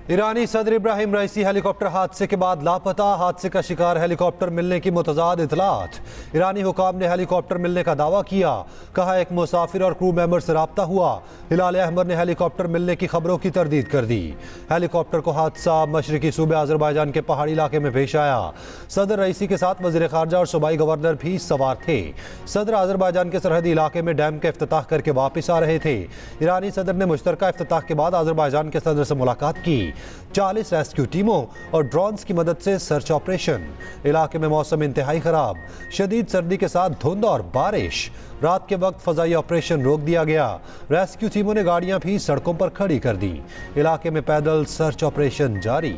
ईरानी सदर इब्राहिम रईसी हेलीकॉप्टर हादसे के बाद लापता। हादसे का शिकार हेलीकॉप्टर मिलने की मुतज़ाद इतलात। ईरानी हुकाम ने हेलीकॉप्टर मिलने का दावा किया। कहा एक मुसाफिर और क्रू मेंबर से रब्ता हुआ। हिलाल अहमर ने हेलीकॉप्टर मिलने की खबरों की तरदीद कर दी। हेलीकॉप्टर को हादसा मशरकी सूबे आज़रबाईजान के पहाड़ी इलाके में पेश आया। सदर रईसी के साथ वज़ीर ख़ारजा और सूबाई गवर्नर भी सवार थे। सदर आज़रबाईजान के सरहदी इलाके में डैम के इफ्तिताह करके वापस आ रहे थे। ईरानी सदर ने मुश्तरका इफ्तिताह के बाद आज़रबाईजान के सदर से मुलाकात की। 40 रेस्क्यू टीमों और ड्रोन्स की मदद से सर्च ऑपरेशन। इलाके में मौसम इंतहाई खराब, शदीद सर्दी के साथ धुंध और बारिश। रात के वक्त फजाई ऑपरेशन रोक दिया गया। रेस्क्यू टीमों ने गाड़ियां भी सड़कों पर खड़ी कर दी। इलाके में पैदल सर्च ऑपरेशन जारी।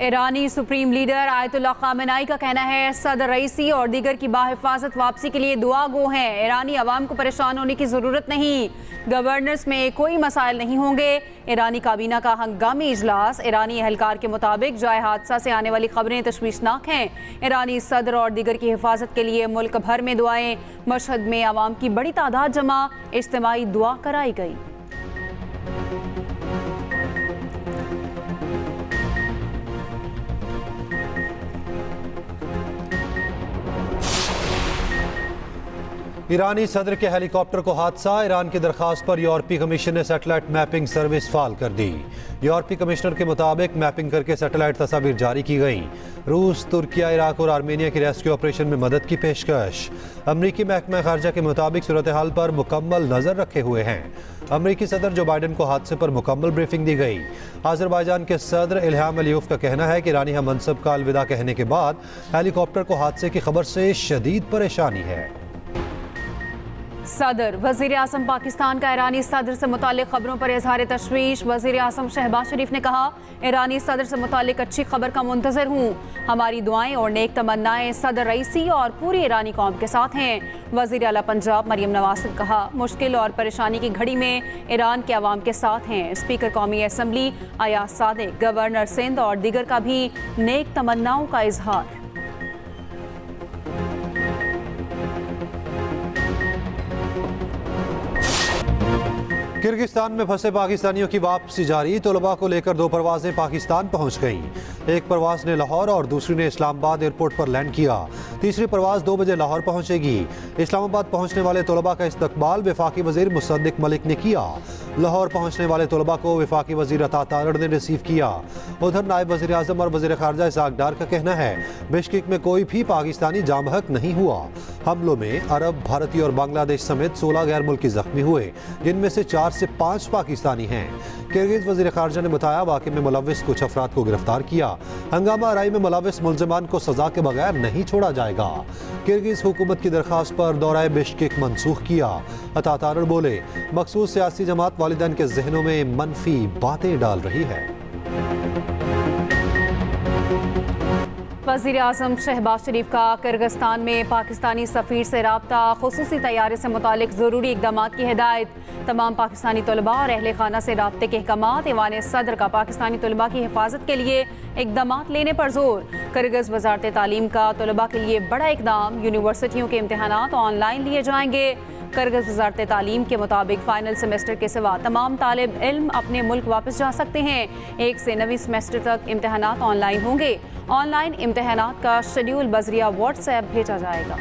ईरानी सुप्रीम लीडर आयतुल्लाह खामेनाई का कहना है सदर रईसी और दीगर की बाहिफाजत वापसी के लिए दुआ गो हैं। ईरानी अवाम को परेशान होने की ज़रूरत नहीं। गवर्नर्स में कोई मसाइल नहीं होंगे। ईरानी काबीना का हंगामी इजलास। ईरानी अहलकार के मुताबिक जाए हादसा से आने वाली खबरें तशवीशनाक हैं। ईरानी सदर और दीगर की हिफाजत के लिए मुल्क भर में दुआएं। मशहद में अवाम की बड़ी तादाद जमा, इज्तिमाई दुआ कराई गई। ईरानी सदर के हेलीकॉप्टर को हादसा। ईरान की दरखास्त पर यूरोपीय कमीशन ने सैटेलाइट मैपिंग सर्विस फाल कर दी। यूरोपीय कमिश्नर के मुताबिक मैपिंग करके सैटेलाइट तस्वीर जारी की गई। रूस, तुर्किया, इराक और आर्मेनिया की रेस्क्यू ऑपरेशन में मदद की पेशकश। अमरीकी महकमा खारजा के मुताबिक सूरत हाल पर मुकम्मल नजर रखे हुए हैं। अमरीकी सदर जो बाइडन को हादसे पर मुकम्मल ब्रीफिंग दी गई। आज़रबाईजान के सदर इल्हाम अलीयफ का कहना है कि ईरानी हम मनसब का अलविदा कहने के बाद हेलीकॉप्टर को हादसे की खबर से शदीद परेशानी है। सदर वज़ीर आज़म पाकिस्तान का ईरानी सदर से मुतालिक खबरों पर इजहार तशवीश। वज़ीर आज़म शहबाज शरीफ ने कहा ईरानी सदर से मुतालिक अच्छी खबर का मुंतज़र हूँ। हमारी दुआएं और नेक तमन्नाएं सदर रईसी और पूरी ईरानी कौम के साथ हैं। वज़ीर आला पंजाब मरियम नवाज ने कहा मुश्किल और परेशानी की घड़ी में ईरान के अवाम के साथ हैं। स्पीकर कौमी असम्बली अयाज सादिक, गवर्नर सिंध और दीगर का भी नेक तमन्नाओं का इजहार। किर्गिस्तान में फंसे पाकिस्तानियों की वापसी जारी। तलबा को लेकर 2 परवाजें पाकिस्तान पहुंच गईं। एक परवाज ने लाहौर और दूसरी ने इस्लामाबाद एयरपोर्ट पर लैंड किया। तीसरी परवाज 2 बजे लाहौर पहुंचेगी। इस्लामाबाद पहुंचने वाले तलबा का इस्तकबाल वफाकी वजीर मुसद्दिक मलिक ने किया। लाहौर पहुंचने वाले तलबा को वफाकी वजीर अता तारड़ ने रिसीव किया। उधर नायब वजीर आजम और वजीर खारजा इसाक डार का कहना है बिश्केक में कोई भी पाकिस्तानी जामहक नहीं हुआ। हमलों में अरब, भारतीय और बांग्लादेश समेत 16 गैर मुल्की जख्मी हुए, जिनमें से 4 से 5 पाकिस्तानी हैं। किर्गिज वजीर खारजा ने बताया वाक़े में मुलव्विस कुछ अफराद को गिरफ्तार किया। हंगामा आराई में मुलव्विस मुल्ज़िमान को सजा के बगैर नहीं छोड़ा जाएगा। किर्गिज हुकूमत की दरखास्त पर दौरा बिश्केक मनसूख किया। अता तारड़ बोले मखसूस सियासी जमात वालिदैन के जहनों में मनफी बातें डाल रही है। वज़ीर आज़म शहबाज शरीफ का किर्गिस्तान में पाकिस्तानी सफ़ीर से रब्ता। खुसूसी तैयारे से मुतालिक ज़रूरी इक़दाम की हिदायत। तमाम पाकिस्तानी तलबा और अहले खाना से रब्ते के अहकामात। ईवान सदर का पाकिस्तानी तलबा की हिफाजत के लिए इक़दाम लेने पर जोर। किर्गिज़ वज़ारत तालीम का तलबा के लिए बड़ा इक़दाम। यूनिवर्सिटियों के इम्तहानात ऑनलाइन लिए जाएंगे। किर्गिज़ वज़ारत तालीम के मुताबिक फ़ाइनल सेमेस्टर के सिवा तमाम तालिब इल्म अपने मुल्क वापस जा सकते हैं। 1 से 9वीं सेमेस्टर तक इम्तहानात ऑनलाइन होंगे। ऑनलाइन इम्तहानात का शेड्यूल बज़रिया व्हाट्सएप भेजा जाएगा।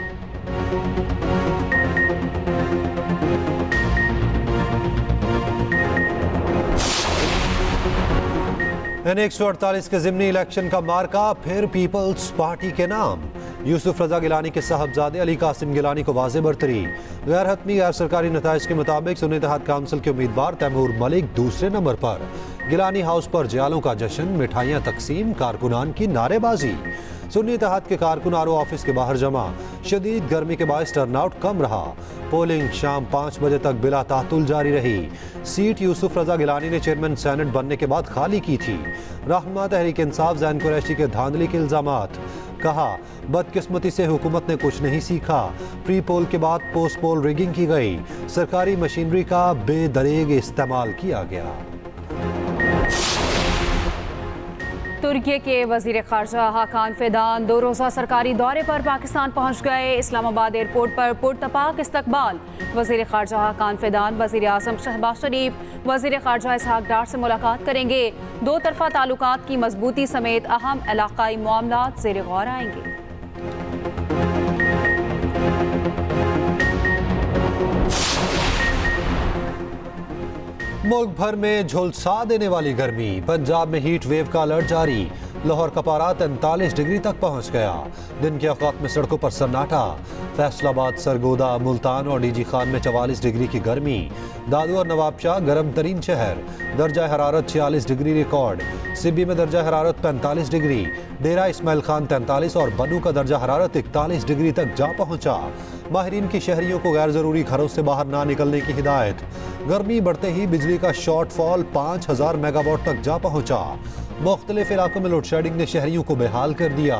N148 के ज़िमनी इलेक्शन का मार्का फिर पीपल्स पार्टी के नाम। यूसुफ रजा गिलानी के साहबजादे अली कासिम गिलानी को वाज़े बरतरी। गैर हतमी गैर सरकारी नताइज के मुताबिक सुन्नी इत्तेहाद काउंसिल के उम्मीदवार तैमूर मलिक दूसरे नंबर पर। गिलानी हाउस पर जियालों का जश्न, मिठाइयाँ तकसीम, कारकुनान की नारेबाजी। सुन्नी इत्तेहाद के कारकुन आरओ ऑफिस के बाहर जमा। शदीद गर्मी के बायस टर्नआउट कम रहा। पोलिंग शाम 5 बजे तक बिला तातुल जारी रही। सीट यूसुफ रजा गिलानी ने चेयरमैन सेनेट बनने के बाद खाली की थी। रहनुमा तहरीक इंसाफ जैन कुरैशी के धांधली के इल्जामात। कहा बदकिस्मती से हुकूमत ने कुछ नहीं सीखा। प्री पोल के बाद पोस्ट पोल रिगिंग की गई। सरकारी मशीनरी का बेदरेग इस्तेमाल किया गया। तुर्की के वजीर खारजा हाकान फिदान 2 रोज़ा सरकारी दौरे पर पाकिस्तान पहुंच गए। इस्लामाबाद एयरपोर्ट पर पुरतपाक इस्तकबाल। वजीर खारजा हाकान फिदान वजीर आज़म शहबाज शरीफ, वजीर खारजा इसहाक डार से मुलाकात करेंगे। 2 तरफ़ा ताल्लुकात की मजबूती समेत अहम इलाकाई मामलात ज़ेर गौर आएंगे। मुल्क भर में झुलसा देने वाली गर्मी। पंजाब में हीट वेव का अलर्ट जारी। लाहौर का पारा 43 डिग्री तक पहुंच गया। दिन के औकात में सड़कों पर सन्नाटा। फैसलाबाद, सरगोदा, मुल्तान और डीजी खान में 44 डिग्री की गर्मी। दादू और नवाबशाह गर्म तरीन शहर। दर्जा हरारत 46 डिग्री रिकॉर्ड। सिब्बी में दर्जा हरारत 45 डिग्री। डेरा इस्माइल खान 43 और बनू का दर्जा हरारत 41 डिग्री तक जा पहुंचा। माहिरीन की शहरियों को गैर जरूरी घरों से बाहर ना निकलने की हिदायत। गर्मी बढ़ते ही बिजली का शॉर्टफॉल 5000 मेगावाट तक जा पहुंचा। मुख्तलिफ इलाकों में लोड शेडिंग ने शहरियों को बेहाल कर दिया।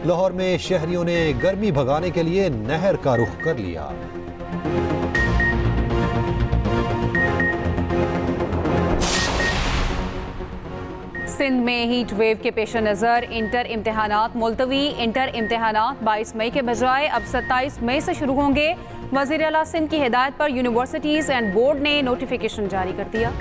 लाहौर में शहरियों ने गर्मी भगाने के लिए नहर का रुख कर लिया। सिंध में हीट वेव के पेश नज़र इंटर इम्तहानात मुलतवी। इंटर इम्तहानात 22 मई के बजाय अब 27 मई से शुरू होंगे। वज़ीर आला सिंध की हिदायत पर यूनिवर्सिटीज़ एंड बोर्ड ने नोटिफिकेशन जारी कर दिया।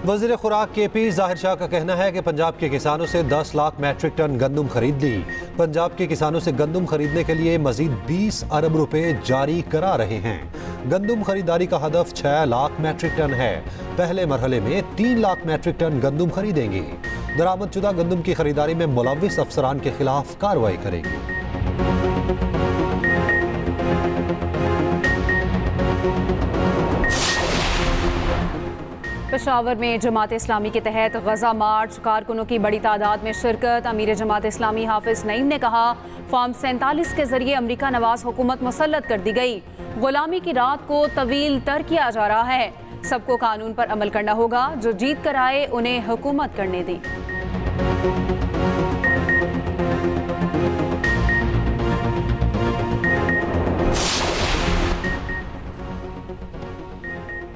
वज़ीर खुराक KP ज़ाहिर शाह का कहना है कि पंजाब के किसानों से 10 लाख मैट्रिक टन गंदम खरीद ली। पंजाब के किसानों से गंदम खरीदने के लिए मजीद 20 अरब रुपए जारी करा रहे हैं। गंदम खरीदारी का हदफ 6 लाख मैट्रिक टन है। पहले मरहले में 3 लाख मैट्रिक टन गंदम खरीदेंगे। दरामदशुदा गंदम की खरीदारी में मुलव्विस अफसरान के खिलाफ कार्रवाई करेंगे। पेशावर में जमात इस्लामी के तहत गजा मार्च। कारकुनों की बड़ी तादाद में शिरकत। अमीर जमात इस्लामी हाफिज नईम ने कहा, फॉर्म 47 के जरिए अमरीका नवाज हुकूमत मुसल्लत कर दी गई। गुलामी की रात को तवील तर किया जा रहा है। सबको कानून पर अमल करना होगा। जो जीत कर आए उन्हें हुकूमत करने दें।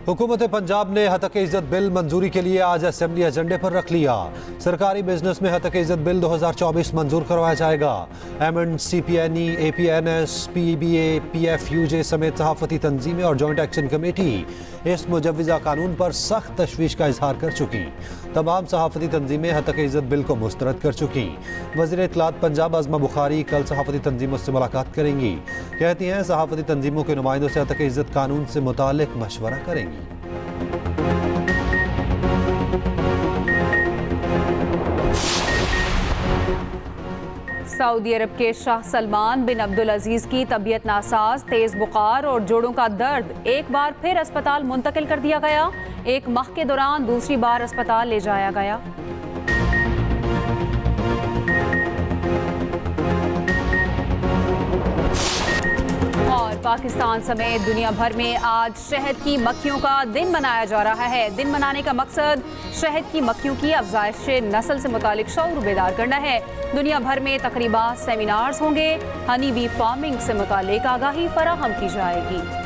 हुकूमत पंजाब ने हतक इज्जत बिल मंजूरी के लिए आज असेंबली एजेंडे पर रख लिया। सरकारी बिजनेस में हतक इज्जत बिल 2024 मंजूर करवाया जाएगा। एमएंड, CPNE, APNS, PBA, PFUJ समेत सहाफती तंजीमें और जॉइंट एक्शन कमेटी इस मुजव्वज़ा कानून पर सख्त तशवीश का इजहार कर चुकी। तमाम सहाफती तंजीमें हतक इज्जत बिल को मुस्तरद कर चुकी। वज़ीर इत्तलात पंजाब आज़मा बुखारी कल सहाफती तंजीमों से मुलाकात करेंगी। कहती हैं सहाफती तंजीमों के नुमाइंदों से हतक इज्जत कानून से मुतालिक मशवरा करेंगी। सऊदी अरब के शाह सलमान बिन अब्दुल अजीज की तबीयत नासाज। तेज बुखार और जोड़ों का दर्द। एक बार फिर अस्पताल मुंतकिल कर दिया गया। 1 माह के दौरान दूसरी बार अस्पताल ले जाया गया। और पाकिस्तान समेत दुनिया भर में आज शहद की मक्खियों का दिन मनाया जा रहा है। दिन मनाने का मकसद शहद की मक्खियों की अफजाइश नस्ल से मुतालिक शऊर बेदार करना है। दुनिया भर में तकरीबा सेमिनार्स होंगे। हनी बी फार्मिंग से मुतालिक आगाही फराहम की जाएगी।